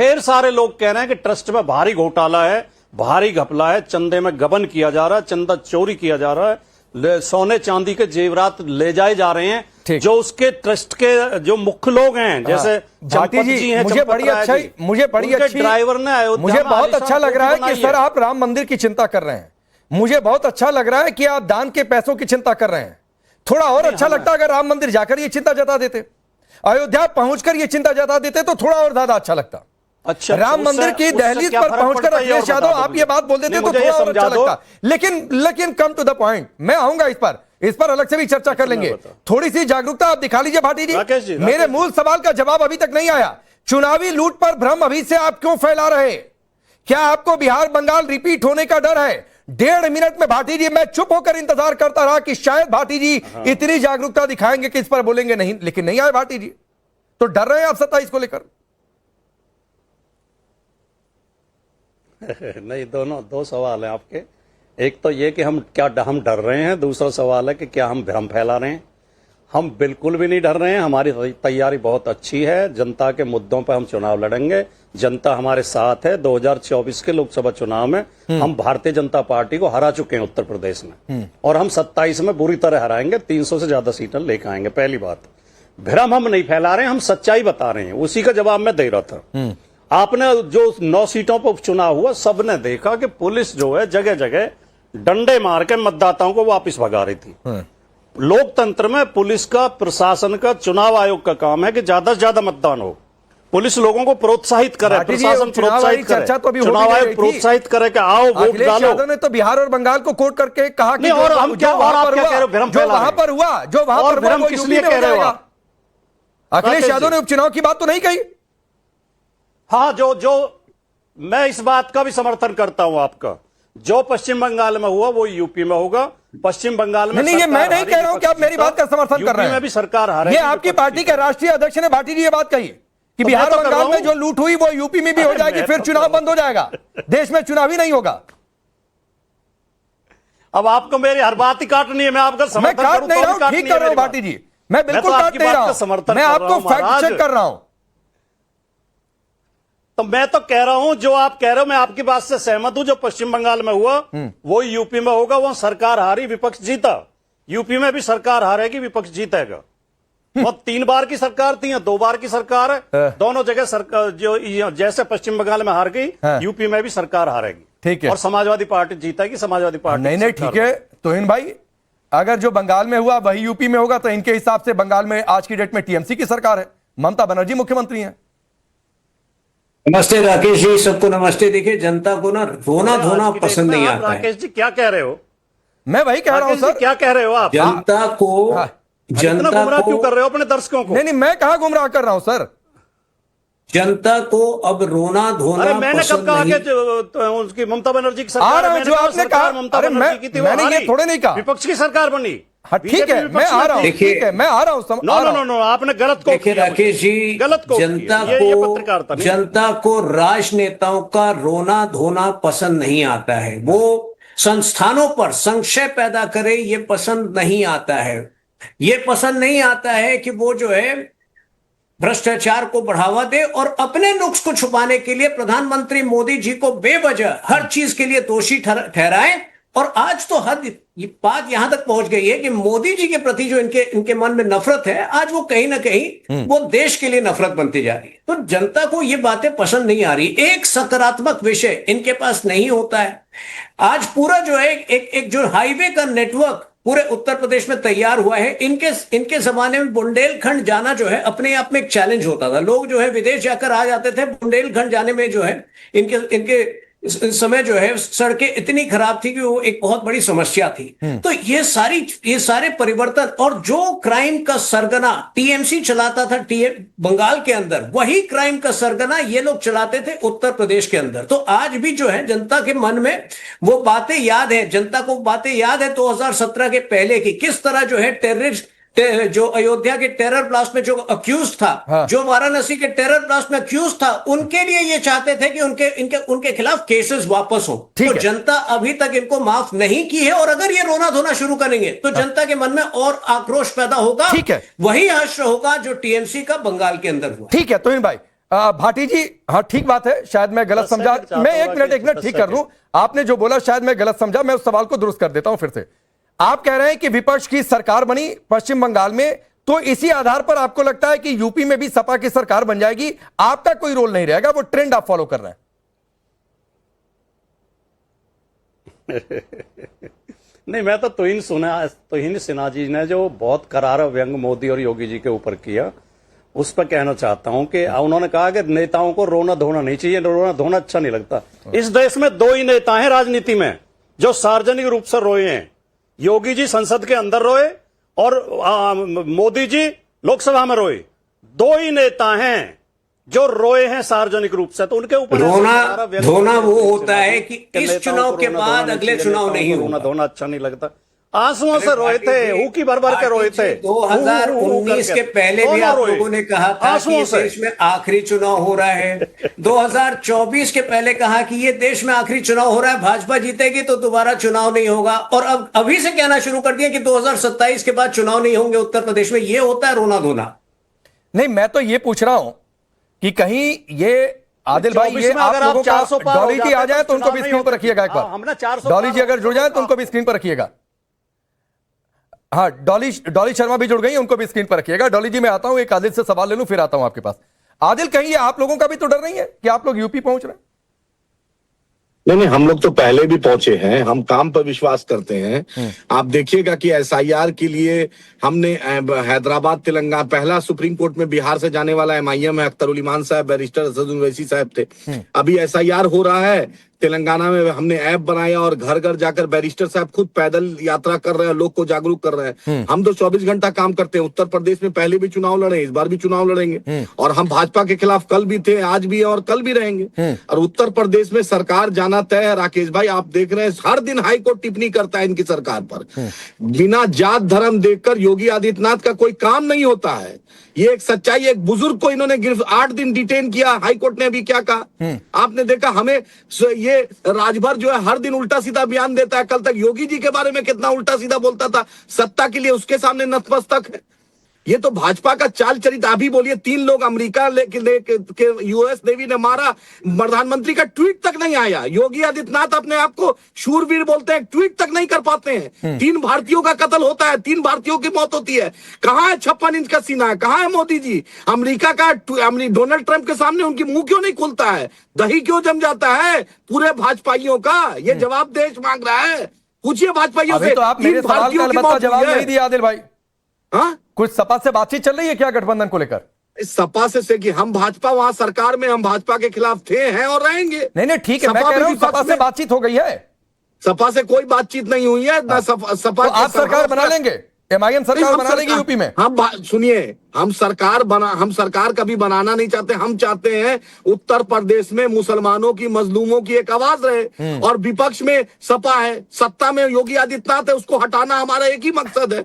ढेर सारे लोग कह रहे हैं कि ट्रस्ट में भारी घोटाला है, भारी घपला है, चंदे में गबन किया जा रहा है, चंदा चोरी किया जा रहा है, सोने चांदी के जेवरात ले जाए जा रहे हैं। जो उसके ट्रस्ट के जो मुख्य लोग हैं, जैसे भाटी जी हैं, मुझे बड़ी अच्छी ड्राइवर ने, मुझे बहुत अच्छा लग रहा है कि सर आप राम मंदिर की चिंता कर रहे हैं। मुझे बहुत अच्छा लग रहा है कि आप दान के पैसों की चिंता कर रहे हैं। थोड़ा और अच्छा लगता अगर राम मंदिर जाकर ये चिंता जता देते, अयोध्या पहुंचकर ये चिंता जता देते तो थोड़ा और ज्यादा अच्छा लगता। अच्छा, राम मंदिर की दहलीज पर पहुंचकर अखिलेश यादव आप ये बात बोल देते तो थोड़ा और अच्छा लगता। लेकिन कम टू द पॉइंट, मैं आऊंगा इस पर अलग से भी चर्चा कर लेंगे। थोड़ी सी जागरूकता आप दिखा लीजिए भाटी जी। मेरे मूल सवाल का जवाब अभी तक नहीं आया। चुनावी लूट पर भ्रम अभी से आप क्यों फैला रहे? क्या आपको बिहार बंगाल रिपीट होने का डर है? 1.5 मिनट में भाटी जी मैं चुप होकर इंतजार करता रहा कि शायद भाटी जी इतनी जागरूकता दिखाएंगे कि इस पर बोलेंगे नहीं, लेकिन नहीं आए भाटी जी। तो डर रहे हैं आप 27 को लेकर? नहीं, दो सवाल हैं आपके। एक तो ये कि हम डर रहे हैं, दूसरा सवाल है कि क्या हम भ्रम फैला रहे हैं। हम बिल्कुल भी नहीं डर रहे हैं, हमारी तैयारी बहुत अच्छी है। जनता के मुद्दों पर हम चुनाव लड़ेंगे, जनता हमारे साथ है। 2024 के लोकसभा चुनाव में हम भारतीय जनता पार्टी को हरा चुके हैं उत्तर प्रदेश में, और हम 27 में बुरी तरह हराएंगे, 300 से ज्यादा सीटें लेकर आएंगे। पहली बात, भ्रम हम नहीं फैला रहे हैं, हम सच्चाई बता रहे हैं। उसी का जवाब मैं दे रहा था। आपने जो 9 सीटों पर उपचुनाव हुआ, सबने देखा कि पुलिस जो है जगह जगह डंडे मार के मतदाताओं को वापस भगा रही थी। लोकतंत्र में पुलिस का, प्रशासन का, चुनाव आयोग का काम है कि ज्यादा से ज्यादा मतदान हो। पुलिस लोगों को प्रोत्साहित करे, प्रशासन प्रोत्साहित करे, चुनाव आयोग प्रोत्साहित करे कि आओ वोट डालो। यादव ने तो बिहार और बंगाल को कोट करके कहा कि और हम क्या, और आप क्या कह रहे हो? भ्रम जो वहां पर हुआ, जो वहां पर भ्रम किस लिए कह रहे हो? अखिलेश यादव ने उपचुनाव की बात तो नहीं कही। हाँ, जो मैं इस बात का भी समर्थन करता हूं आपका। जो पश्चिम बंगाल में हुआ वो यूपी में होगा। पश्चिम बंगाल में नहीं, ये मैं नहीं कह रहा हूं कि आप मेरी बात का समर्थन कर रहे हैं। यूपी में भी सरकार हारेगी। ये आपकी पार्टी के राष्ट्रीय अध्यक्ष ने भाटी जी ये बात कही कि बिहार बंगाल में जो लूट हुई वो यूपी में भी हो जाएगी, फिर चुनाव बंद हो जाएगा, देश में चुनाव ही नहीं होगा। अब आपको मेरी हर बात ही काटनी है। मैं आपका समर्थन काट नहीं रहा हूं, ठीक कर रहा हूं भाटी जी, मैं बिल्कुल काट नहीं रहा हूं, मैं आपको फैक्ट चेक कर रहा हूं। तो मैं तो कह रहा हूं, जो आप कह रहे हो मैं आपकी बात से सहमत हूं। जो पश्चिम बंगाल में हुआ वो यूपी में होगा। वहां सरकार हारी, विपक्ष जीता। यूपी में भी सरकार हारेगी, विपक्ष जीतेगा। वो 3 बार की सरकार थी या 2 बार की सरकार है, दोनों जगह सरकार जो जैसे पश्चिम बंगाल में हार गई, यूपी में भी सरकार हारेगी। ठीक है, और समाजवादी पार्टी जीतेगी। समाजवादी पार्टी नहीं, ठीक है तोहिन भाई, अगर जो बंगाल में हुआ वही यूपी में होगा तो इनके हिसाब से बंगाल में आज की डेट में टीएमसी की सरकार है, ममता बनर्जी मुख्यमंत्री है। नमस्ते राकेश जी, सबको नमस्ते। देखिए, जनता को ना रोना धोना पसंद नहीं आता है। राकेश जी क्या कह रहे हो? मैं वही कह रहा हूं सर। क्या कह रहे हो आप? जनता को गुमराह क्यों कर रहे हो अपने दर्शकों को? नहीं, मैं कहां गुमराह कर रहा हूं सर। जनता को अब रोना धोना मैंने कब कहा कि उसकी ममता बनर्जी की सरकार? जो आपने कहा ममता बनर्जी की थी, मैंने ये थोड़े नहीं कहा। विपक्ष की सरकार बनी। हाँ ठीक है, मैं आ रहा हूं, ठीक है मैं आ रहा हूं। नो, आपने गलत को देखिए राकेश जी, गलत को जनता को राजनेताओं का रोना धोना पसंद नहीं आता है। वो संस्थानों पर संशय पैदा करे, ये पसंद नहीं आता है। ये पसंद नहीं आता है कि वो जो है भ्रष्टाचार को बढ़ावा दे और अपने नुक्स को छुपाने के लिए प्रधानमंत्री मोदी जी को बेवजह हर चीज के लिए दोषी ठहराए। और आज तो ये बात यहां तक पहुंच गई है कि मोदी जी के प्रति जो इनके मन में नफरत है, आज वो कहीं ना कहीं वो देश के लिए नफरत बनती जा रही है। तो जनता को ये बातें पसंद नहीं आ रही। एक सकारात्मक विषय इनके पास नहीं होता है। आज पूरा जो है एक जो हाईवे का नेटवर्क पूरे उत्तर प्रदेश में तैयार हुआ है। इनके जमाने में बुंदेलखंड जाना जो है अपने आप में एक चैलेंज होता था। लोग जो है विदेश जाकर आ जाते थे। बुंदेलखंड जाने में जो है इनके इस समय जो है सड़कें इतनी खराब थी कि वो एक बहुत बड़ी समस्या थी। तो ये सारे परिवर्तन, और जो क्राइम का सरगना टीएमसी चलाता था बंगाल के अंदर, वही क्राइम का सरगना ये लोग चलाते थे उत्तर प्रदेश के अंदर। तो आज भी जो है जनता के मन में वो बातें याद है। जनता को बातें याद है 2017 के पहले की, किस तरह जो है टेररिस्ट जो अयोध्या के टेरर ब्लास्ट में जो अक्यूज था, हाँ। जो वाराणसी के टेरर ब्लास्ट में अक्यूज था, उनके लिए ये चाहते थे कि उनके खिलाफ केसेस वापस हो। तो जनता अभी तक इनको माफ नहीं की है। और अगर ये रोना धोना शुरू करेंगे तो जनता के मन में और आक्रोश पैदा होगा। ठीक है, वही हश्र होगा जो टीएमसी का बंगाल के अंदर हुआ। ठीक है तोहिन भाई, भाटी जी, हाँ ठीक बात है, शायद मैं गलत समझा। मैं एक मिनट ठीक कर लूं। आपने जो बोला शायद मैं गलत समझा, मैं उस सवाल को दुरुस्त कर देता हूं फिर से। आप कह रहे हैं कि विपक्ष की सरकार बनी पश्चिम बंगाल में, तो इसी आधार पर आपको लगता है कि यूपी में भी सपा की सरकार बन जाएगी, आपका कोई रोल नहीं रहेगा, वो ट्रेंड आप फॉलो कर रहे हैं? नहीं, मैं तो तुहिन सिन्हा जी ने जो बहुत करारा व्यंग मोदी और योगी जी के ऊपर किया, उस पर कहना चाहता हूं कि उन्होंने कहा कि नेताओं को रोना धोना नहीं चाहिए, रोना धोना अच्छा नहीं लगता। इस देश में दो ही नेता हैं राजनीति में जो सार्वजनिक रूप से रोए हैं, योगी जी संसद के अंदर रोए और मोदी जी लोकसभा में रोए। दो ही नेता हैं जो रोए हैं सार्वजनिक रूप से, तो उनके ऊपर रोना धोना वो होता है कि इस चुनाव के बाद अगले चुनाव नहीं होगा। रोना धोना अच्छा नहीं लगता। आंसुओं से रोए थे, ऊकी भर भर के रोए थे। 2019 के पहले भी आप लोगों ने कहा था कि ये देश में आखिरी चुनाव हो रहा है। 2024 के पहले कहा कि ये देश में आखिरी चुनाव हो रहा है, भाजपा जीतेगी तो दोबारा चुनाव नहीं होगा, और अब अभी से कहना शुरू कर दिया कि 2027 के बाद चुनाव नहीं होंगे उत्तर प्रदेश में। ये होता है रोना धोना? नहीं, मैं तो ये पूछ रहा हूं कि कहीं ये आदिल भाई, ये आप लोगों का डॉली जी आ जाए तो उनको भी स्क्रीन पर रखिएगा एक बार। डॉली जी अगर जुड़ जाए तो उनको भी स्क्रीन पर रखिएगा। हाँ, डॉली शर्मा भी जुड़ गई, उनको भी स्क्रीन पर रखिएगा। डॉली जी मैं आता हूं, एक आदिल से सवाल ले लूं फिर आता हूं आपके पास। आदिल, कहीं आप लोगों का भी तो डर नहीं है कि आप लोग यूपी पहुंच रहे हैं? नहीं, हम लोग तो पहले भी पहुंचे हैं, हम काम पर विश्वास करते हैं। आप देखिएगा कि एसआईआर के लिए हमने हैदराबाद तेलंगाना, पहला सुप्रीम कोर्ट में बिहार से जाने वाला एमआईएम है, अख्तर उल ईमान साहब, बैरिस्टर असदुल ओवैसी साहब थे। अभी एसआईआर हो रहा है तेलंगाना में, हमने ऐप बनाया और घर घर जाकर बैरिस्टर साहब खुद पैदल यात्रा कर रहे हैं, लोग को जागरूक कर रहे हैं। हम तो 24 घंटा काम करते हैं। उत्तर प्रदेश में पहले भी चुनाव लड़े, इस बार भी चुनाव लड़ेंगे, और हम भाजपा के खिलाफ कल भी थे, आज भी है और कल भी रहेंगे। और उत्तर प्रदेश में सरकार जाना तय है। राकेश भाई, आप देख रहे हैं हर दिन हाईकोर्ट टिप्पणी करता है इनकी सरकार पर। बिना जात धर्म देखकर योगी आदित्यनाथ का कोई काम नहीं होता है। ये एक सच्चाई। एक बुजुर्ग को इन्होंने 8 दिन डिटेन किया, हाईकोर्ट ने अभी क्या कहा आपने देखा? हमें ये राजभर जो है हर दिन उल्टा सीधा बयान देता है। कल तक योगी जी के बारे में कितना उल्टा सीधा बोलता था, सत्ता के लिए उसके सामने नतमस्तक है। ये तो भाजपा का चाल चरित्र। अभी बोलिए 3 लोग अमेरिका के यूएस नेवी ने मारा, प्रधानमंत्री का ट्वीट तक नहीं आया। योगी आदित्यनाथ अपने आप को शूरवीर बोलते हैं, ट्वीट तक नहीं कर पाते हैं। 3 भारतीयों का कत्ल होता है, 3 भारतीयों की मौत होती है। कहां है 56 इंच का सीना? कहां है मोदी जी? अमेरिका का डोनाल्ड ट्रंप के सामने उनकी मुंह क्यों नहीं खुलता है? दही क्यों जम जाता है पूरे भाजपाइयों का? ये जवाब देश मांग रहा है। पूछिए भाजपाइयों से। तो आप मेरे सवाल का अलबत्ता जवाब नहीं दिया आदिल भाई। हाँ, कुछ सपा से बातचीत चल रही है क्या गठबंधन को लेकर? सपा से कि हम भाजपा वहां सरकार में, हम भाजपा के खिलाफ थे, हैं और रहेंगे। नहीं ठीक है, मैं कह रहा हूं सपा से बातचीत हो गई है। सपा से कोई बातचीत नहीं हुई है ना। सपा तो आप सरकार बना लेंगे, एमआईएम सरकार बना लेगी यूपी में? हम सुनिए, हम सरकार कभी बनाना नहीं चाहते। हम चाहते हैं उत्तर प्रदेश में मुसलमानों की, मजलूमों की एक आवाज रहे, और विपक्ष में सपा है, सत्ता में योगी आदित्यनाथ है, उसको हटाना हमारा एक ही मकसद है।